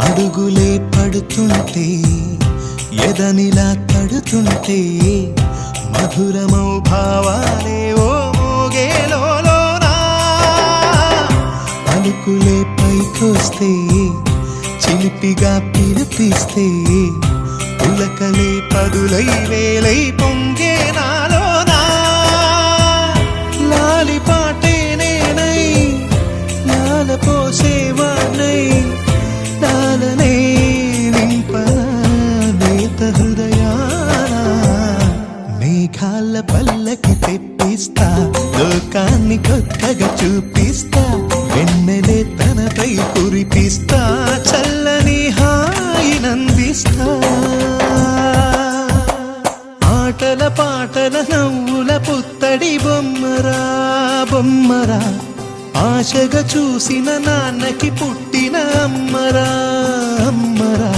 అడుగులే పడుతుంటే ఎదనిలా తడుతుంటే మధురమౌ భావాలే ఓ మోగేలోనా పలుకులే పైకొస్తే చిలిపిగా పిలిపిస్తే పులకలే పదులై వేలై పొంగే నాలోనా లాలి పాటే నేనై లాల పోసేవాణ్ణై లాలనే నింపనా నేత హృదయాన మేఘాల పల్లకి తెప్పిస్తా లోకాన్ని కొత్తగా చూపిస్తా వెన్నెలే తనపై కురిపిస్తా చల్లని హాయినందిస్తా ఆటల పాటల నవ్వుల పుత్తడి బొమ్మరా బొమ్మరా ఆశగా చూసిన నాన్నకి పుట్టిన అమ్మరా అమ్మరా